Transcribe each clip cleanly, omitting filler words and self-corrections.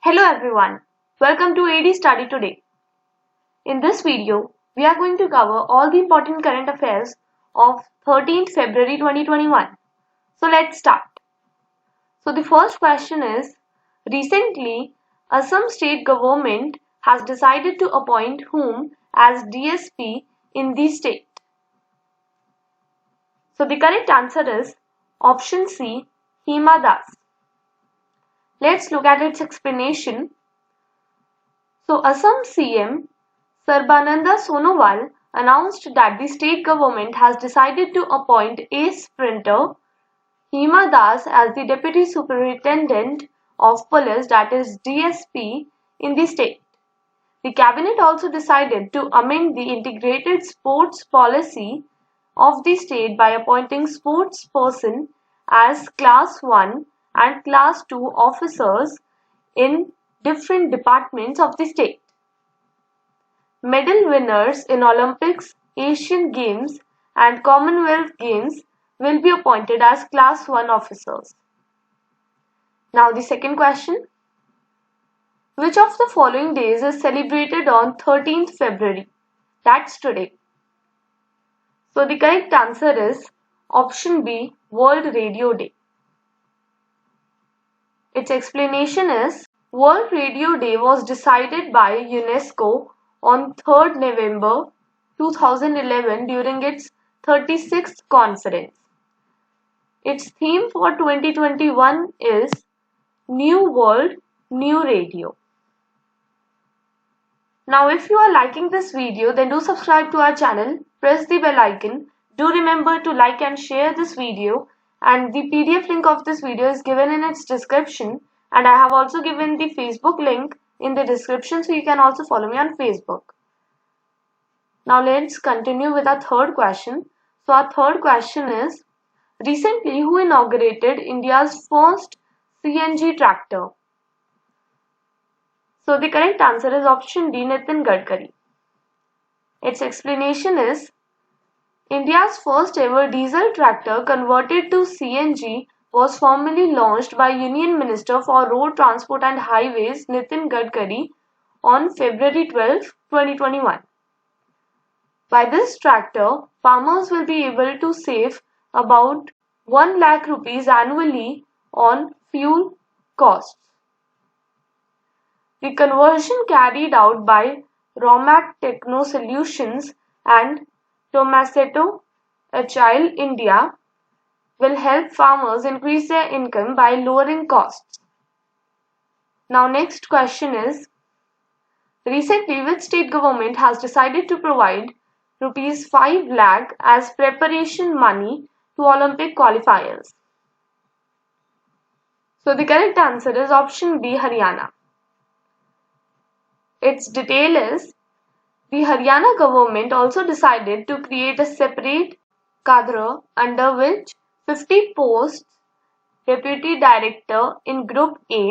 Hello everyone, welcome to AD Study Today. In this video, we are going to cover all the important current affairs of 13th February 2021. So let's start. So the first question is, recently Assam state government has decided to appoint whom as DSP in the state? So the correct answer is option C, Hima Das. Let's look at its explanation. So Assam CM Sarbananda Sonowal announced that the state government has decided to appoint ace sprinter Hima Das as the Deputy Superintendent of Police, that is DSP, in the state. The cabinet also decided to amend the integrated sports policy of the state by appointing sportsperson as Class 1 and Class 2 officers in different departments of the state. Medal winners in Olympics, Asian Games and Commonwealth Games will be appointed as Class 1 officers. Now the second question. Which of the following days is celebrated on 13th February? That's today. So the correct answer is option B, World Radio Day. Its explanation is World Radio Day was decided by UNESCO on 3rd November 2011 during its 36th conference. Its theme for 2021 is New World, New Radio. Now if you are liking this video, then do subscribe to our channel, press the bell icon. Do remember to like and share this video, and the PDF link of this video is given in its description, and I have also given the Facebook link in the description, so you can also follow me on Facebook. Now let's continue with our third question. So our third question is, recently who inaugurated India's first CNG tractor? So the correct answer is option D, Nitin Gadkari. Its explanation is India's first ever diesel tractor converted to CNG was formally launched by Union Minister for Road Transport and Highways Nitin Gadkari on February 12, 2021. By this tractor, farmers will be able to save about 1 lakh rupees annually on fuel costs. The conversion carried out by Romac Techno Solutions and Tomaseto Agile India will help farmers increase their income by lowering costs. Now next question is, recently which state government has decided to provide rupees 5 lakh as preparation money to Olympic qualifiers? So the correct answer is option B, Haryana. Its detail is, the Haryana government also decided to create a separate cadre under which 50 posts deputy director in Group A,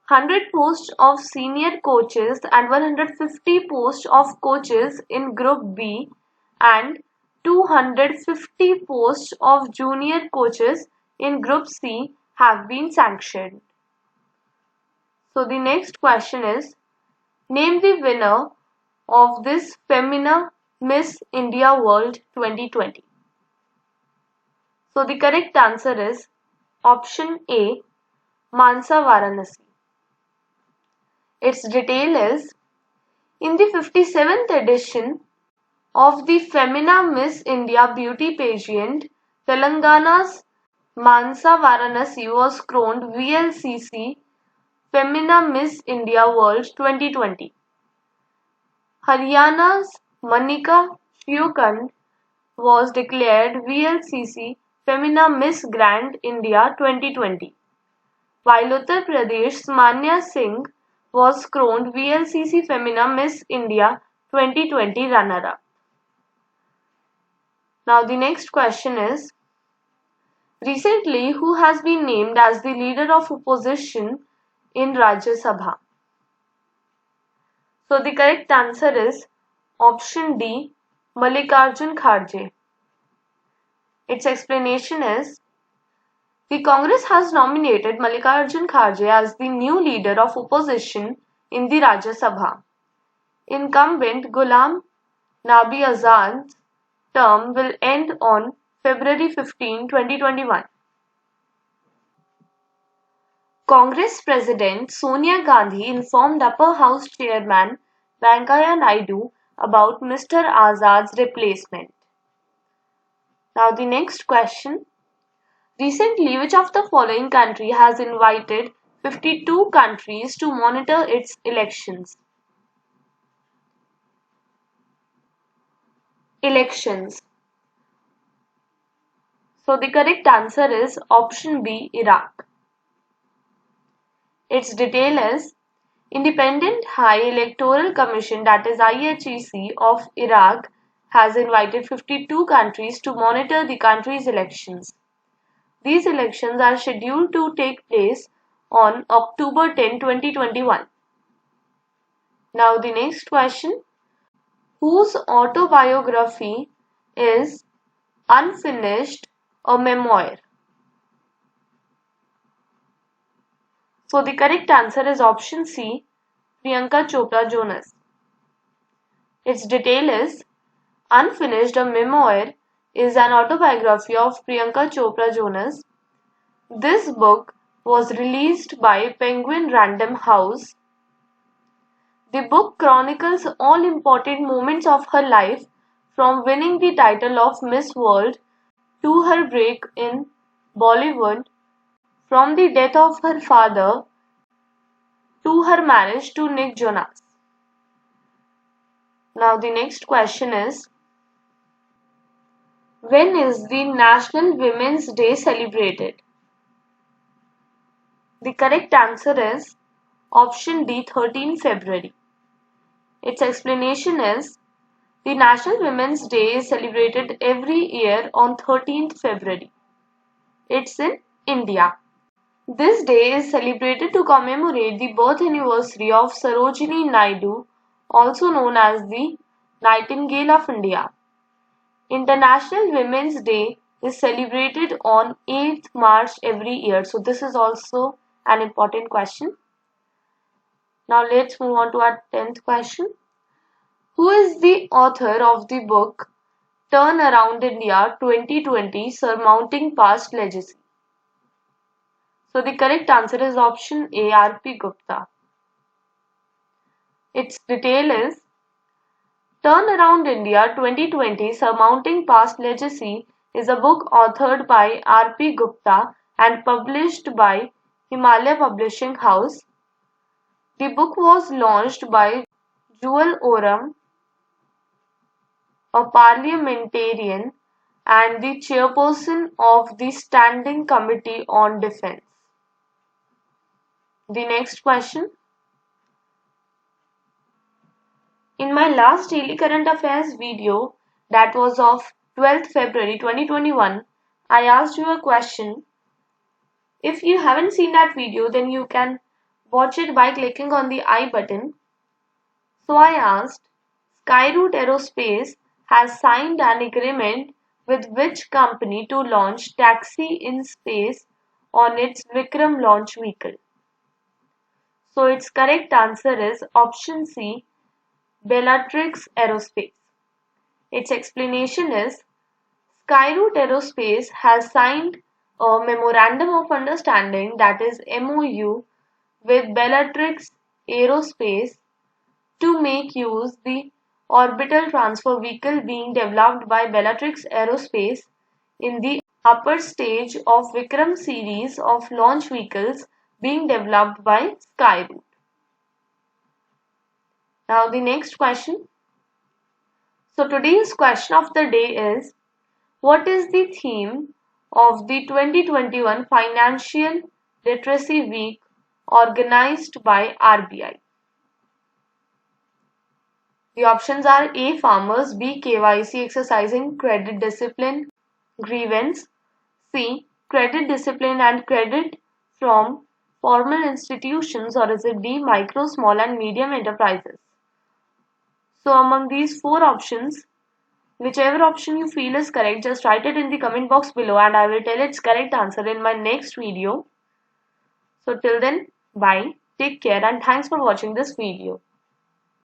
100 posts of senior coaches and 150 posts of coaches in Group B and 250 posts of junior coaches in Group C have been sanctioned. So the next question is, name the winner of this Femina Miss India World 2020. So the correct answer is option A, Mansa Varanasi. Its detail is, in the 57th edition of the Femina Miss India Beauty Pageant, Telangana's Mansa Varanasi was crowned VLCC Femina Miss India World 2020. Haryana's Manika Shiokand was declared VLCC Femina Miss Grand India 2020, while Uttar Pradesh's Manya Singh was crowned VLCC Femina Miss India 2020 runner-up. Now the next question is, recently who has been named as the leader of opposition in Rajya Sabha? So the correct answer is option D, Mallikarjun Kharge. Its explanation is, The Congress has nominated Mallikarjun Kharge as the new leader of opposition in the Rajya Sabha. Incumbent Ghulam Nabi Azad's term will end on February 15, 2021. Congress President Sonia Gandhi informed Upper House Chairman Venkaiah Naidu about Mr. Azad's replacement. Now the next question. Recently, which of the following country has invited 52 countries to monitor its elections? Elections. So the correct answer is option B, Iraq. Its detail is Independent High Electoral Commission, that is IHEC of Iraq, has invited 52 countries to monitor the country's elections. These elections are scheduled to take place on October 10, 2021. Now the next question. Whose autobiography is Unfinished, a memoir? So the correct answer is option C, Priyanka Chopra Jonas. Its detail is Unfinished, a memoir is an autobiography of Priyanka Chopra Jonas. This book was released by Penguin Random House. The book chronicles all important moments of her life, from winning the title of Miss World to her break in Bollywood, from the death of her father to her marriage to Nick Jonas. Now the next question is, when is the National Women's Day celebrated? The correct answer is option D, 13 February. Its explanation is, the National Women's Day is celebrated every year on 13th February. It's in India. This day is celebrated to commemorate the birth anniversary of Sarojini Naidu, also known as the Nightingale of India. International Women's Day is celebrated on 8th March every year. So this is also an important question. Now let's move on to our 10th question. Who is the author of the book Turn Around India 2020 Surmounting Past Legacy? So the correct answer is option A, R.P. Gupta. Its detail is Turn Around India 2020 Surmounting Past Legacy is a book authored by R.P. Gupta and published by Himalaya Publishing House. The book was launched by Jewel Oram, a parliamentarian and the chairperson of the Standing Committee on Defence. The next question. In my last daily current affairs video, that was of 12th February 2021, I asked you a question. If you haven't seen that video, then you can watch it by clicking on the I button. So I asked, Skyroot Aerospace has signed an agreement with which company to launch taxi in space on its Vikram launch vehicle? So its correct answer is option C, Bellatrix Aerospace. Its explanation is Skyroot Aerospace has signed a Memorandum of Understanding, that is MOU, with Bellatrix Aerospace to make use the orbital transfer vehicle being developed by Bellatrix Aerospace in the upper stage of Vikram series of launch vehicles being developed by Skyroot. Now the next question. So today's question of the day is, what is the theme of the 2021 Financial Literacy Week organized by RBI? The options are A, farmers, B, KYC exercising credit discipline grievance, C, credit discipline and credit from formal institutions, or is it D, micro, small and medium enterprises? So among these four options, Whichever option you feel is correct, just write it in the comment box below and I will tell its correct answer in my next video. So till then, bye, take care and thanks for watching this video.